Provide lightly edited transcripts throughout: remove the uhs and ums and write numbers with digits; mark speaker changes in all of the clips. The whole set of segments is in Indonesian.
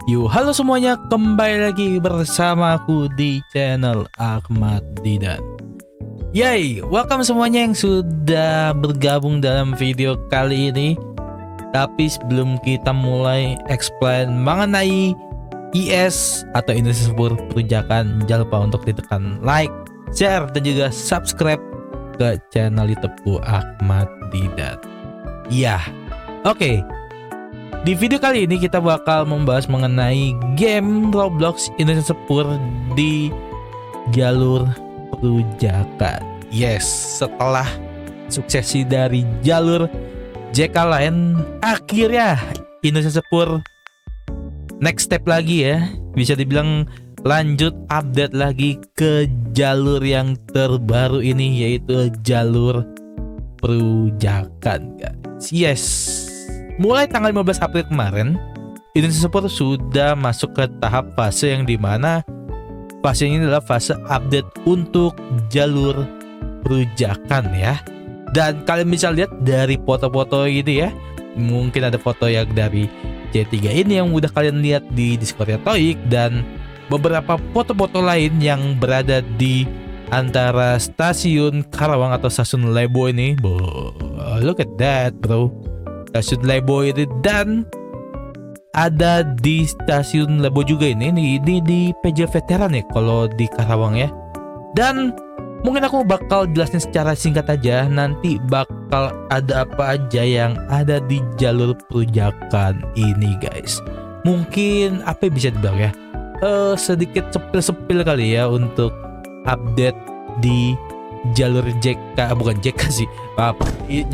Speaker 1: Halo semuanya, kembali lagi bersama aku di channel Ahmad Didan. Yay, welcome semuanya yang sudah bergabung dalam video kali ini. Tapi sebelum kita mulai explain mengenai IS atau Indonesia Sepur Perujakan, jangan lupa untuk ditekan like, share, dan juga subscribe ke channel YouTubeku Ahmad Didan. Oke. Di video kali ini kita bakal membahas mengenai game Roblox Indonesia Sepur di jalur perujakan. Yes, setelah suksesi dari jalur JK lain, akhirnya Indonesia Sepur next step lagi ya. Bisa dibilang lanjut update lagi ke jalur yang terbaru ini, yaitu jalur perujakan, guys. Yes. Mulai tanggal 15 April kemarin, Indonesia Sepur sudah masuk ke tahap fase yang dimana fase ini adalah fase update untuk jalur perujakan ya. Dan kalian bisa lihat dari foto-foto ini ya, mungkin ada foto yang dari C3 ini yang udah kalian lihat di Discord Toik, dan beberapa foto-foto lain yang berada di antara stasiun Karawang atau stasiun Lebo ini. Look at that, bro. Stasiun Lebo ini, dan ada di stasiun Lebo juga ini di PJ Veteran ya kalau di Karawang ya. Dan mungkin aku bakal jelasin secara singkat aja, nanti bakal ada apa aja yang ada di jalur perujakan ini, guys. Mungkin apa yang bisa dibilang ya, sedikit sepil kali ya untuk update di jalur bukan JK sih,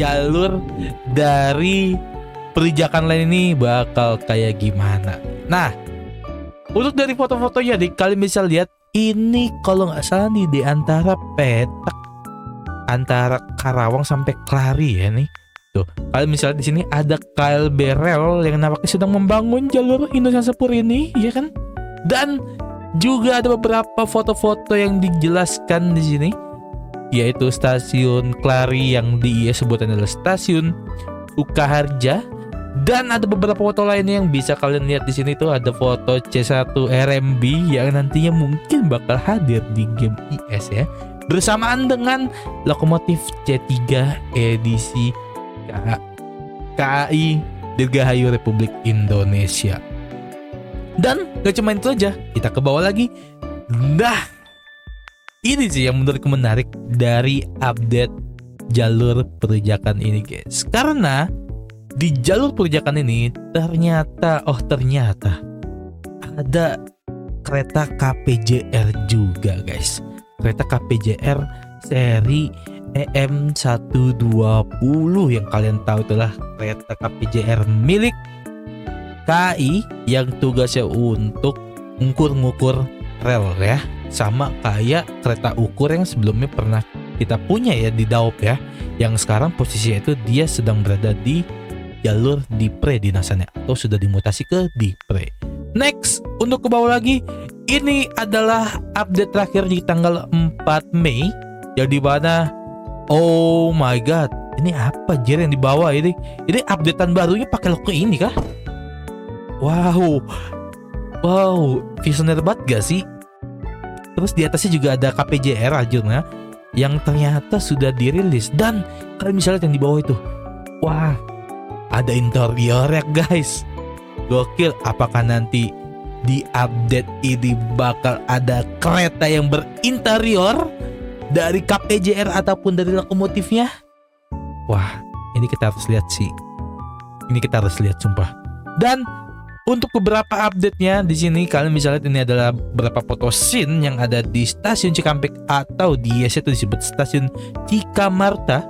Speaker 1: jalur dari perujakan lain ini bakal kayak gimana. Nah, untuk dari foto-fotonya kalian bisa lihat ini kalau nggak salah nih di antara petak antara Karawang sampai Kelari ya nih. Tuh, kalian misalnya di sini ada KLB Rel yang nampaknya sedang membangun jalur Indonesia Sepur ini, ya kan? Dan juga ada beberapa foto-foto yang dijelaskan di sini, yaitu stasiun Kelari yang di IS sebutan adalah stasiun Sukaharja, dan ada beberapa foto lainnya yang bisa kalian lihat di sini. Tuh ada foto C1 RMB yang nantinya mungkin bakal hadir di game IS ya, bersamaan dengan lokomotif C3 edisi KAI Dirgahayu Republik Indonesia. Dan gak cuma itu aja, kita ke bawah lagi. Nah, ini sih yang menurutku menarik dari update jalur perujakan ini, guys. Karena di jalur perujakan ini ternyata ada kereta KPJR juga, guys. Kereta KPJR seri EM120 yang kalian tahu itulah kereta KPJR milik KAI yang tugasnya untuk ngukur rel ya. Sama kayak kereta ukur yang sebelumnya pernah kita punya ya di Daop ya, yang sekarang posisinya itu dia sedang berada di jalur Dipre dinasannya, atau sudah dimutasi ke Dipre. Next, untuk ke bawah lagi, ini adalah update terakhir di tanggal 4 Mei yang dimana, oh my god, ini apa jir yang di bawah ini? Ini updatean barunya pakai logo ini kah? Wow, visioner banget gak sih? Terus di atasnya juga ada KPJR ajurnya yang ternyata sudah dirilis. Dan kalian bisa lihat yang di bawah itu, wah, ada interior ya, guys. Gokil. Apakah nanti di update ini bakal ada kereta yang berinterior dari KPJR ataupun dari lokomotifnya? Wah, ini kita harus lihat sih. Ini kita harus lihat sumpah. Dan untuk beberapa update-nya di sini kalian bisa lihat, ini adalah beberapa foto scene yang ada di stasiun Cikampek atau di IS itu disebut stasiun Cikamarta.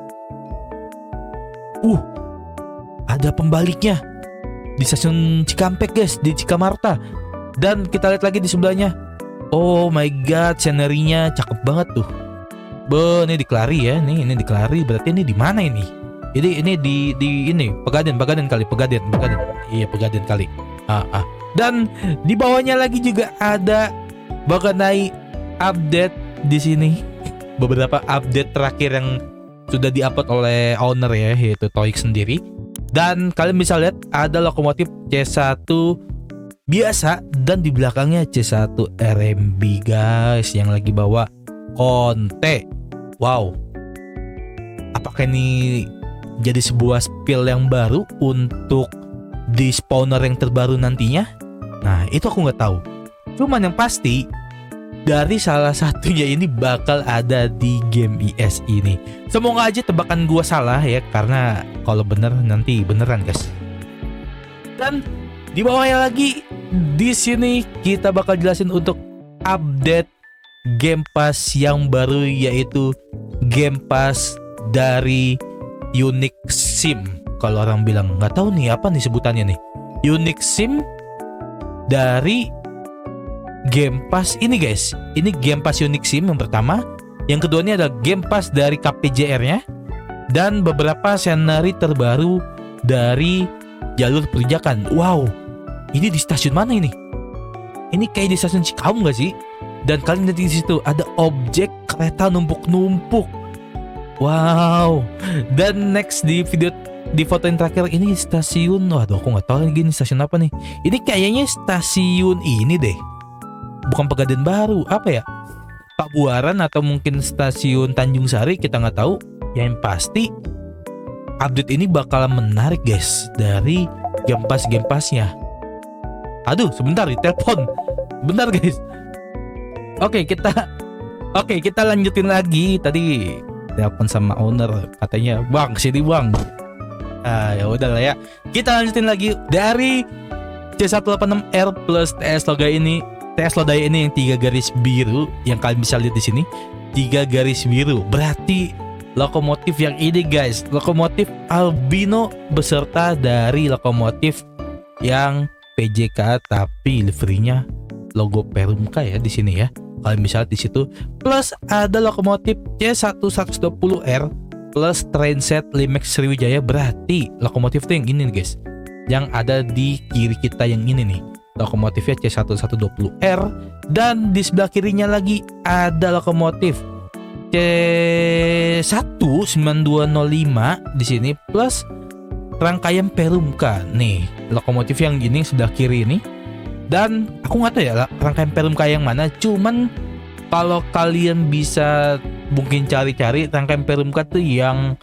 Speaker 1: Ada pembaliknya di stasiun Cikampek, guys, di Cikamarta. Dan kita lihat lagi di sebelahnya. Oh my god, scenerinya cakep banget tuh. Ini di Kelari ya, ini di Kelari. Berarti ini di mana ini? Ini di ini Pegadaian kali, Pegadaian. Iya, Pegadaian kali. Dan di bawahnya lagi juga ada mengenai update di sini. Beberapa update terakhir yang sudah diupload oleh owner ya, yaitu Toik sendiri. Dan kalian bisa lihat ada lokomotif C1 biasa dan di belakangnya C1 RMB guys yang lagi bawa Conte. Wow. Apakah ini jadi sebuah spill yang baru untuk di spawner yang terbaru nantinya? Nah, itu aku nggak tahu. Cuman yang pasti dari salah satunya ini bakal ada di game IS ini. Semoga aja tebakan gua salah ya, karena kalau bener nanti beneran guys. Dan di bawahnya lagi di sini kita bakal jelasin untuk update Game Pass yang baru, yaitu Game Pass dari Unique Sim. Kalau orang bilang nggak tahu nih apa nih sebutannya nih. Unique Sim dari Game Pass ini guys. Ini Game Pass Unique Sim yang pertama. Yang kedua ini ada Game Pass dari KPJR-nya dan beberapa scenario terbaru dari jalur perpijakan. Wow, ini di stasiun mana ini? Ini kayak di stasiun Cikaum nggak sih? Dan kalian lihat di situ ada objek kereta numpuk-numpuk. Wow. Dan next di video di foto yang terakhir ini stasiun. Waduh, aku nggak tahu lagi ini stasiun apa nih. Ini kayaknya stasiun ini deh. Bukan Pegadaian Baru, apa ya? Pabuaran atau mungkin stasiun Tanjung Sari, kita nggak tahu. Yang pasti update ini bakalan menarik guys dari Game Pass-nya. Aduh, sebentar di telepon. Bentar guys. Oke, kita lanjutin lagi. Tadi telepon sama owner, katanya, "Bang, sini Bang." Ya udah lah ya. Kita lanjutin lagi dari C186R plus TS Lodaya ini. TS Lodaya ini yang 3 garis biru yang kalian bisa lihat di sini. 3 garis biru. Berarti lokomotif yang ini guys, lokomotif albino beserta dari lokomotif yang PJK tapi liverynya logo Perumka ya di sini ya. Kalian bisa lihat di situ. Plus ada lokomotif C1120R plus trainset Limex Sriwijaya. Berarti lokomotif itu yang ini nih guys, yang ada di kiri kita yang ini nih, lokomotifnya C1120R. Dan di sebelah kirinya lagi ada lokomotif C19205 di sini plus rangkaian Perumka nih, lokomotif yang ini sebelah kiri ini. Dan aku nggak tahu ya rangkaian Perumka yang mana, cuman kalau kalian bisa mungkin cari-cari rangkaian Perumka tuh yang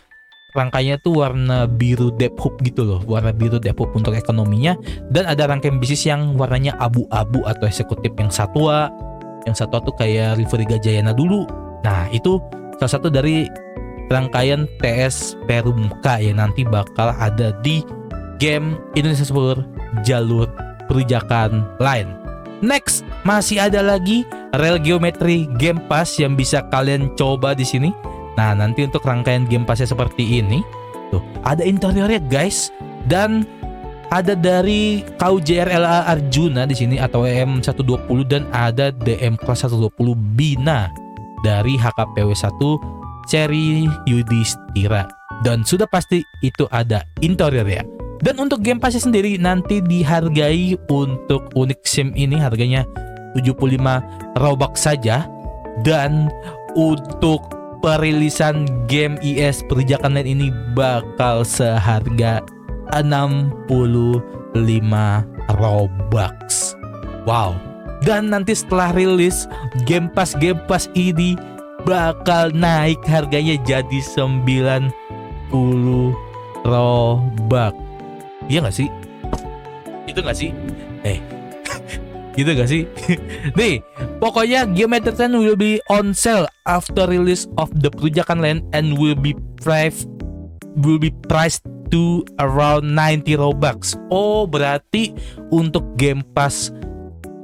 Speaker 1: rangkaiannya tuh warna biru Depthub gitu loh, warna biru Depthub untuk ekonominya. Dan ada rangkaian bisnis yang warnanya abu-abu atau eksekutif yang Satwa. Yang Satwa tuh kayak livery Gajayana dulu. Nah itu salah satu dari rangkaian TS Perumka yang nanti bakal ada di game Indonesia Spur jalur perijakan lain. Next masih ada lagi Rel Geometry Game Pass yang bisa kalian coba di sini. Nah, nanti untuk rangkaian Game Pass-nya seperti ini. Tuh, ada interiornya guys, dan ada dari KUJR LA Arjuna di sini atau EM120, dan ada DM Class 120 Bina dari HKPW 1 seri Yudhistira. Dan sudah pasti itu ada interiornya. Dan untuk Game Pass sendiri nanti dihargai untuk Unique Sim ini harganya 75 Robux saja. Dan untuk perilisan game IS Perijakan Lain ini bakal seharga 65 Robux. Wow. Dan nanti setelah rilis Game Pass ini bakal naik harganya jadi 90 Robux. Iya gak sih? Itu gak sih? Gitu gak sih? Nih, pokoknya Geometry Train will be on sale after release of the Perijakan Land and will be priced to around 90 Robux. Oh, berarti untuk Game Pass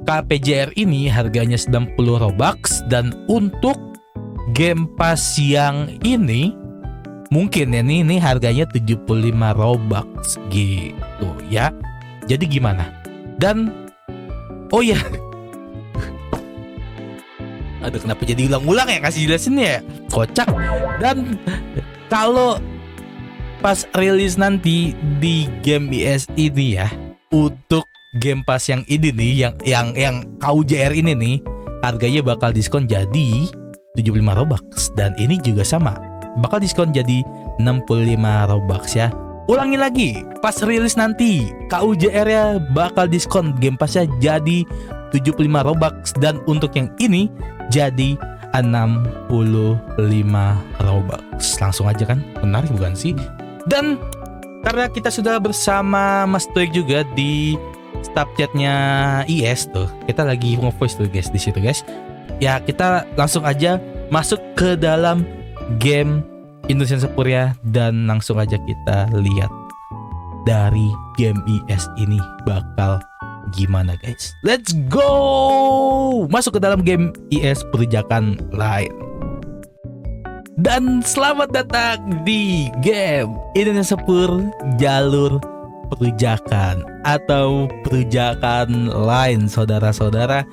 Speaker 1: KPJR ini harganya 90 Robux, dan untuk Game Pass yang ini mungkin ya ini harganya 75 Robux gitu ya. Jadi gimana? Dan oh ya, aduh kenapa jadi ulang-ulang ya kasih jelasin ya, kocak. Dan kalau pas rilis nanti di game IS ini ya, untuk Game Pass yang ini nih, yang KUJR ini nih, harganya bakal diskon jadi 75 Robux. Dan ini juga sama, bakal diskon jadi 65 Robux ya. Ulangi lagi, pas rilis nanti KUJR-nya bakal diskon Game Pass-nya jadi 75 Robux, dan untuk yang ini jadi 65 Robux. Langsung aja kan, menarik bukan sih? Dan karena kita sudah bersama Mas Toik juga di staff chatnya IS tuh, kita lagi nge-voice tuh guys di situ guys. Ya kita langsung aja masuk ke dalam game Indonesian Sapuria dan langsung aja kita lihat dari game IS ini bakal gimana guys. Let's go! Masuk ke dalam game IS Perujakan Lain. Dan selamat datang di game Indonesian Sapur Jalur Perujakan atau Perujakan Lain, saudara-saudara.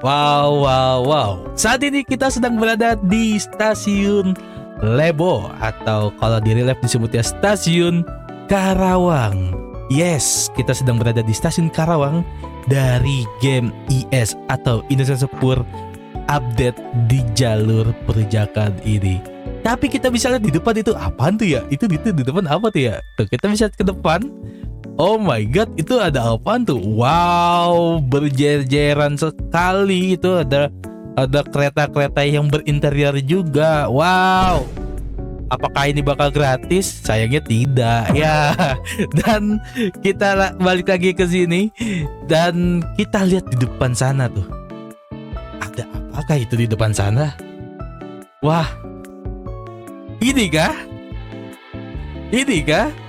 Speaker 1: Wow. Saat ini kita sedang berada di stasiun Lebo, atau kalau di real life disebutnya stasiun Karawang. Yes, kita sedang berada di stasiun Karawang dari game IS atau Indonesian Sapur update di jalur Perujakan ini. Tapi kita bisa lihat di depan itu apaan tuh ya? Itu di depan apa tuh ya? Tuh kita bisa ke depan. Oh my god, itu ada apaan tuh? Wow, berjejeran sekali. Itu ada kereta-kereta yang berinterior juga. Wow. Apakah ini bakal gratis? Sayangnya tidak ya. Dan kita balik lagi ke sini dan kita lihat di depan sana tuh. Ada apakah itu di depan sana? Wah. Ini kah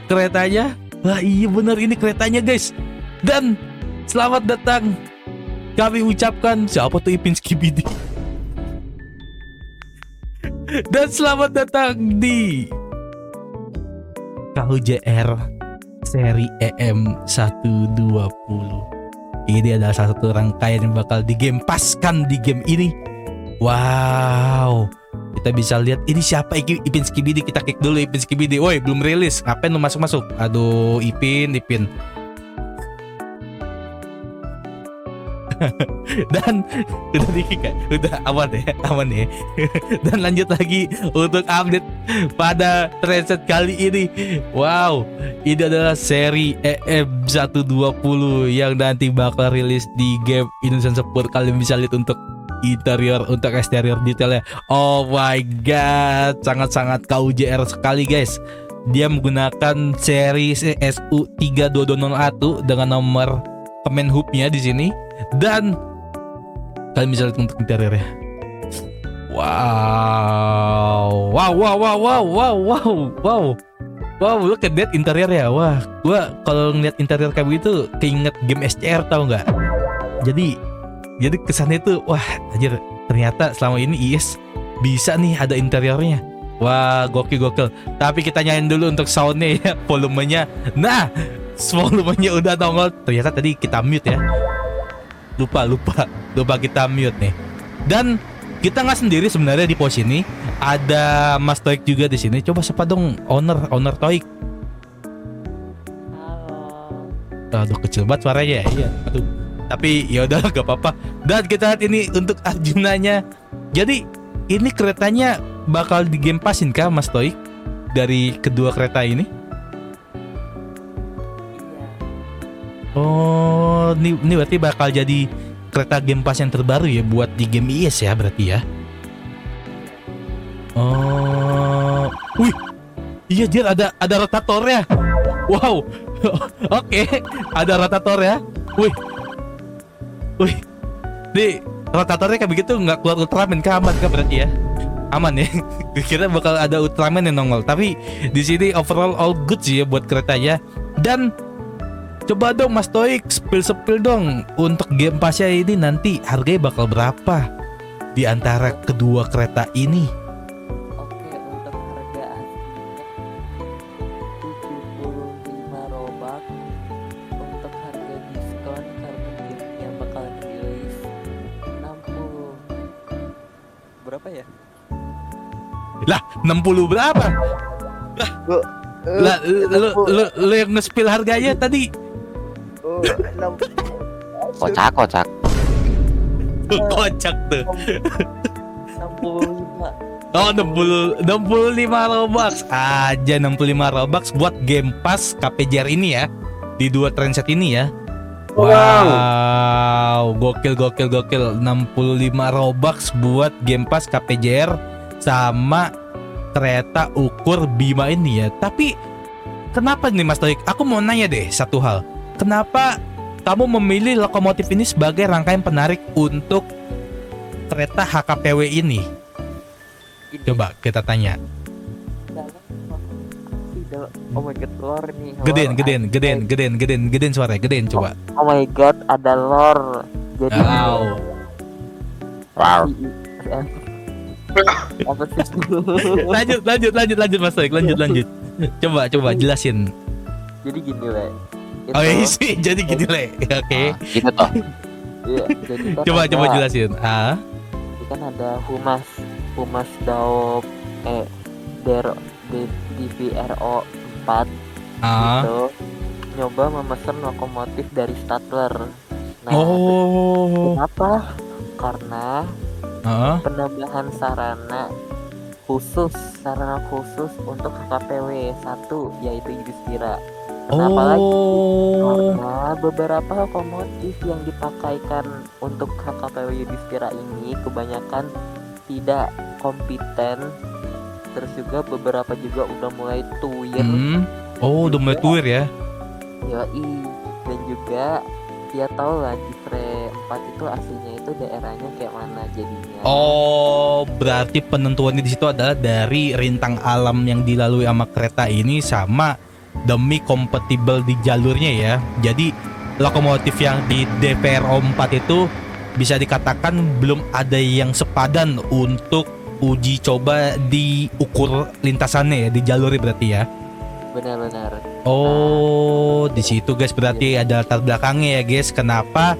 Speaker 1: keretanya? Wah iya bener, ini keretanya guys. Dan selamat datang kami ucapkan, siapa tuh Ipin Skibidi? Dan selamat datang di KUJR seri EM120. Ini adalah salah satu rangkaian yang bakal digempaskan di game ini. Wow, kita bisa lihat ini siapa Ipin Skibidi. Kita klik dulu Ipin Skibidi. Woi, belum rilis, ngapain lu masuk? Aduh, Ipin. Dan udah aman ya. Dan lanjut lagi untuk update pada transit kali ini. Wow, ini adalah seri EM120 yang nanti bakal rilis di game Indonesian Sapur. Kalian bisa lihat untuk interior, untuk eksterior detailnya. Oh my god, sangat-sangat KUJR sekali guys. Dia menggunakan seri SU32201 dengan nomor Kemenhub-nya di sini. Dan kalian bisa lihat untuk interiornya. Wow, look at that interior ya. Wah, gua kalau ngeliat interior kayak begitu keinget game SCR, tau nggak? Jadi kesannya tuh, wah anjir, ternyata selama ini IS bisa nih ada interiornya. Wah, gokil. Tapi kita nyalain dulu untuk soundnya ya, volumenya. Nah, volumenya udah nongol. Ternyata tadi kita mute ya. Lupa kita mute nih. Dan kita nggak sendiri sebenarnya di pos ini. Ada Mas Toik juga di sini. Coba sapa dong owner Toik. Halo. Aduh, kecil banget suaranya ya. Iya. Aduh. Tapi ya udah gak apa-apa. Dan kita lihat ini untuk Arjunanya. Jadi ini keretanya bakal digempasin kah Mas Toik dari kedua kereta ini? Oh, ini berarti bakal jadi kereta Game Pass yang terbaru ya buat di game IS ya berarti ya. Oh, wih, iya dia ada rotatornya. Wow, oke, ada rotatornya. Wih, di rotatornya kayak begitu nggak keluar Ultraman, aman kan berarti ya? Aman ya. Kira bakal ada Ultraman yang nongol, tapi di sini overall all good sih ya buat keretanya. Dan coba dong Mas Toik, spill dong untuk game pass-nya ini nanti harganya bakal berapa di antara kedua kereta ini?
Speaker 2: Oke, untuk harga aslinya 75 Robux. Untuk harga diskon karena gamenya bakalan rilis 60. Berapa ya?
Speaker 1: Lah, 60 berapa? Lah, lu yang nge-spill harganya tadi.
Speaker 3: Kocak
Speaker 1: Kocak tuh.
Speaker 2: 65
Speaker 1: Oh, 65 Robux aja, 65 Robux buat Game Pass KPJR ini ya. Di dua transit ini ya. Wow, gokil. 65 Robux buat Game Pass KPJR sama kereta ukur Bima ini ya. Tapi kenapa nih Mas Toik? Aku mau nanya deh satu hal. Kenapa kamu memilih lokomotif ini sebagai rangkaian penarik untuk kereta HKPW ini?
Speaker 2: Ini
Speaker 1: Coba kita tanya.
Speaker 2: dalam oh my god, lore nih. Lore.
Speaker 1: Gedein suaranya, gedein coba.
Speaker 2: Oh my god, ada lore. Jadi
Speaker 1: Wow.
Speaker 2: apa sih?
Speaker 1: Lanjut Mas Toik, lanjut. Coba jelasin.
Speaker 2: Jadi gini Le.
Speaker 1: Oh iya sih, jadi gini Le. Oke.
Speaker 3: Gitu toh.
Speaker 2: Iya, jadi kan
Speaker 1: Coba
Speaker 2: ada-
Speaker 1: jelasin.
Speaker 2: Jadi kan ada Humas Daop DVRO 4 gitu, nyoba memesan lokomotif dari Stadler. Nah, kenapa? Karena penambahan sarana khusus untuk HKPW 1 yaitu Yudhistira. Kenapa lagi? Karena beberapa lokomotif yang dipakaikan untuk HKPW Yudhistira ini kebanyakan tidak kompeten, terus juga beberapa juga udah mulai tuir.
Speaker 1: Udah mulai tuir ya.
Speaker 2: Yoi, dan juga ya tau lah di Pre 4 itu aslinya itu daerahnya kayak mana jadinya.
Speaker 1: Oh, berarti penentuannya di situ adalah dari rintang alam yang dilalui sama kereta ini sama demi kompatibel di jalurnya ya. Jadi lokomotif yang di DPRO 4 itu bisa dikatakan belum ada yang sepadan untuk uji coba diukur lintasannya ya, di jalurnya berarti ya.
Speaker 2: Benar-benar.
Speaker 1: Oh, di situ guys berarti ada latar belakangnya ya guys. Kenapa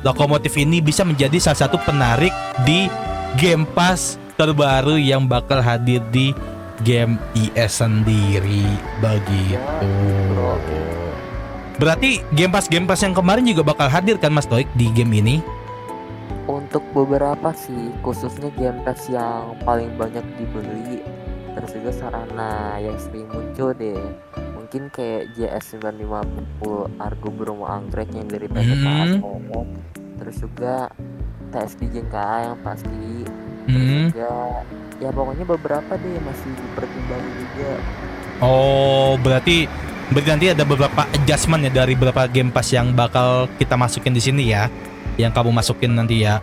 Speaker 1: lokomotif ini bisa menjadi salah satu penarik di Game Pass terbaru yang bakal hadir di game IS sendiri begitu.
Speaker 2: Bro.
Speaker 1: Berarti Game Pass yang kemarin juga bakal hadir kan Mas Toik di game ini?
Speaker 2: Untuk beberapa sih, khususnya Game Pass yang paling banyak dibeli, terus juga sarana yang sering muncul deh. Mungkin kayak JS 950 Argo Bromo Anggrek yang dari PT KAS, terus juga TSD JNKA yang pasti, terus juga ya pokoknya beberapa deh masih dipertimbangkan juga.
Speaker 1: Oh, berarti nanti ada beberapa adjustment ya dari beberapa Game Pass yang bakal kita masukin di sini ya, yang kamu masukin nanti ya.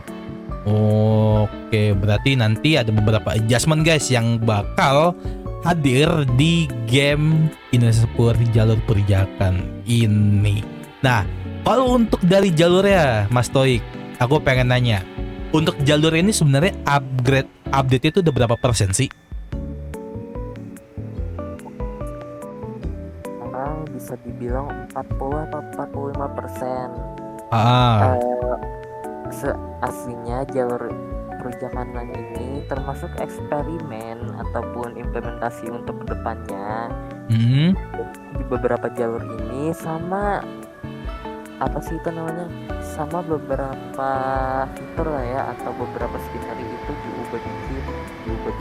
Speaker 1: Oke, berarti nanti ada beberapa adjustment guys yang bakal hadir di game Indonesia Sepur jalur perjakan ini. Nah, kalau untuk dari jalurnya Mas Toik, aku pengen nanya, untuk jalur ini sebenarnya update itu udah berapa persen sih?
Speaker 2: Sekarang bisa dibilang 40 atau 45%. Aslinya jalur perjalanan ini termasuk eksperimen ataupun implementasi untuk kedepannya. Di beberapa jalur ini sama apa sih itu namanya, sama beberapa fitur lah ya, atau beberapa skenario itu diubah dikit.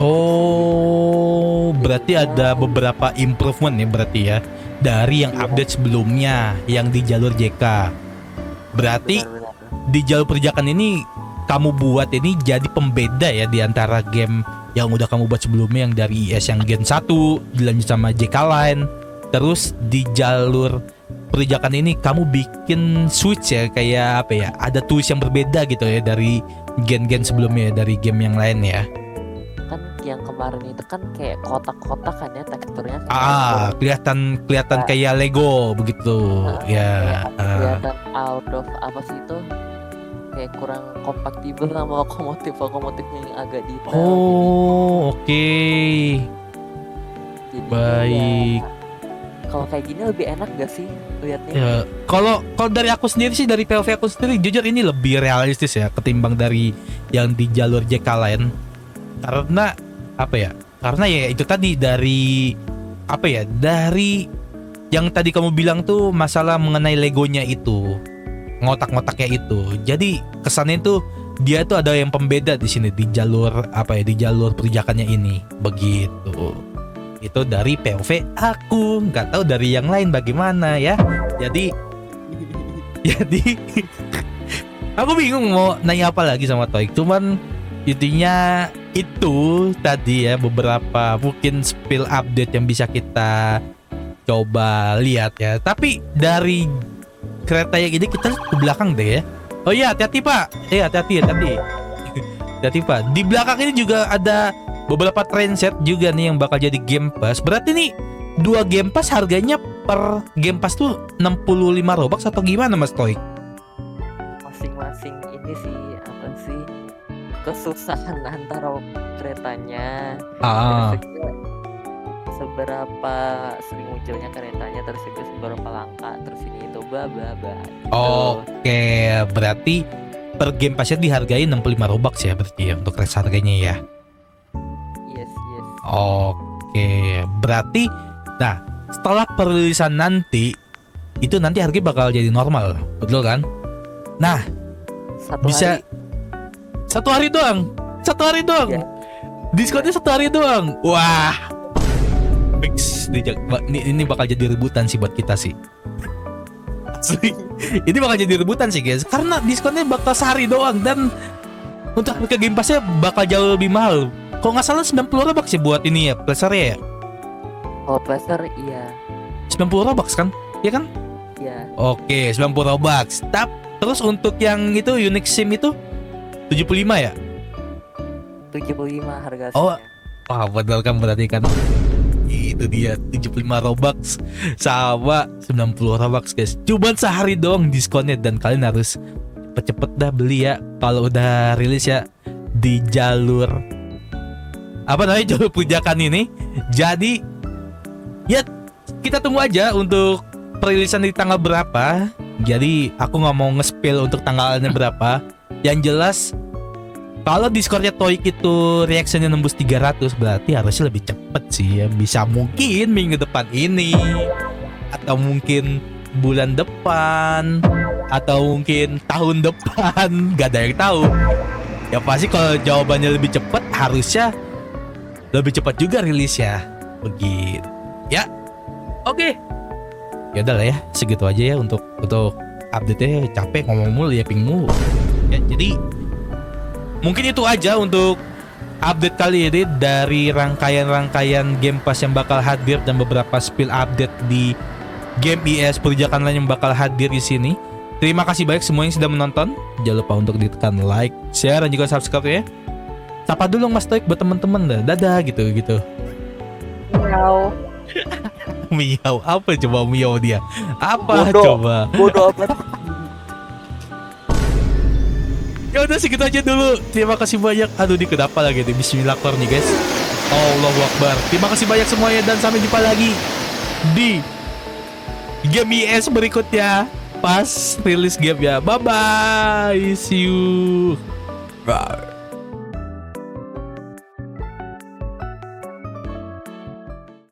Speaker 1: Oh, berarti ada beberapa improvement ya berarti ya dari yang update sebelumnya yang di jalur JK. Berarti
Speaker 2: Benar-benar.
Speaker 1: di jalur perjakan ini kamu buat ini jadi pembeda ya di antara game yang udah kamu buat sebelumnya yang dari IS yang Gen 1 dilanjut sama JK Line. Terus di jalur perjakan ini kamu bikin switch ya, kayak apa ya, ada twist yang berbeda gitu ya dari gen-gen sebelumnya ya, dari game yang lain ya.
Speaker 2: Kan yang kemarin itu kan kayak kotak-kotak kan ya teksturnya kayak
Speaker 1: Kelihatan kayak Lego begitu ya.
Speaker 2: kelihatan out of apa sih itu, kayak kurang kompatibel sama lokomotifnya yang agak detail.
Speaker 1: Oh, oke.
Speaker 2: Jadi
Speaker 1: Baik.
Speaker 2: kalau kayak gini lebih enak gak sih liatnya?
Speaker 1: Ya, kalau dari aku sendiri sih, dari POV aku sendiri jujur ini lebih realistis ya ketimbang dari yang di jalur JK Line. Karena apa ya? Karena ya itu tadi dari apa ya? Dari yang tadi kamu bilang tuh masalah mengenai Legonya itu, ngotak-ngotaknya itu. Jadi kesannya tuh dia tuh ada yang pembeda di sini di jalur di jalur perjakannya ini begitu. Itu dari POV aku, nggak tahu dari yang lain bagaimana ya. Jadi aku bingung mau nanya apa lagi sama Toik. Cuman intinya itu tadi ya beberapa mungkin spill update yang bisa kita coba lihat ya. Tapi dari kereta yang ini kita ke belakang deh ya. Oh iya, hati-hati Pak. Hati-hati. Hati-hati Pak. Di belakang ini juga ada beberapa trainset juga nih yang bakal jadi Game Pass. Berarti nih 2 Game Pass harganya per Game Pass tuh 65 Robux atau gimana Mas Toik?
Speaker 2: Masing-masing ini sih apa sih kesusahan antara keretanya. Terus juga seberapa sering munculnya keretanya, terus juga seberapa langka, terus ini itu bla bla bla gitu.
Speaker 1: Oke, berarti per Game Pass-nya dihargai 65 Robux ya berarti ya untuk rest harganya ya.
Speaker 2: Yes.
Speaker 1: Oke, berarti nah setelah perilisan nanti itu nanti harga bakal jadi normal, betul kan? Nah, bisa satu hari doang.
Speaker 2: Ya.
Speaker 1: Diskonnya 1 hari doang. Wah, fix ini bakal jadi rebutan sih buat kita sih. Asli. Ini bakal jadi rebutan sih guys, karena diskonnya bakal sehari doang dan untuk harga Game Pass-nya bakal jauh lebih mahal. Kalau nggak salah 90 Robux ya buat ini ya, player-nya ya.
Speaker 2: Oh, player iya.
Speaker 1: 90 Robux kan? Iya kan?
Speaker 2: Iya.
Speaker 1: Oke, 90 Robux. Terus untuk yang itu Unique SIM itu 75 ya?
Speaker 2: 75 harga
Speaker 1: Oh,
Speaker 2: aslinya.
Speaker 1: wah betul kan berarti kan. Itu dia 75 Robux sama 90 Robux guys. Cuman sehari doang diskonnya dan kalian harus cepet-cepet dah beli ya kalau udah rilis ya di jalur jalur pujakan ini. Jadi ya kita tunggu aja untuk perilisan di tanggal berapa. Jadi aku nggak mau nge-spill untuk tanggalnya berapa. Yang jelas kalau Discordnya Toik itu reactionnya nembus 300 berarti harusnya lebih cepet sih ya. Bisa mungkin minggu depan ini, atau mungkin bulan depan, atau mungkin tahun depan. Gak ada yang tahu. Ya pasti kalau jawabannya lebih cepet harusnya lebih cepat juga rilisnya. Begitu. Ya. Oke. Ya udah lah ya, segitu aja ya untuk update-nya. Capek ngomong mulu ya, ping mulu. Ya, jadi mungkin itu aja untuk update kali ini dari rangkaian Game Pass yang bakal hadir dan beberapa spill update di game IS perjakan lain yang bakal hadir di sini. Terima kasih banyak semua yang sudah menonton. Jangan lupa untuk ditekan like, share, dan juga subscribe ya. Sapa dulu Mas Toik buat teman-teman dah. Dadah gitu.
Speaker 2: Miau.
Speaker 1: Miau apa coba miau dia? Apa
Speaker 2: Bodoh.
Speaker 1: coba?
Speaker 2: Bodoh amat.
Speaker 1: Ya udah segitu aja dulu. Terima kasih banyak. Aduh di kenapa lagi nih? Bismillah nih guys. Allahu Akbar. Terima kasih banyak semuanya dan sampai jumpa lagi di game IS berikutnya pas rilis game ya. Bye bye. See you. Bye.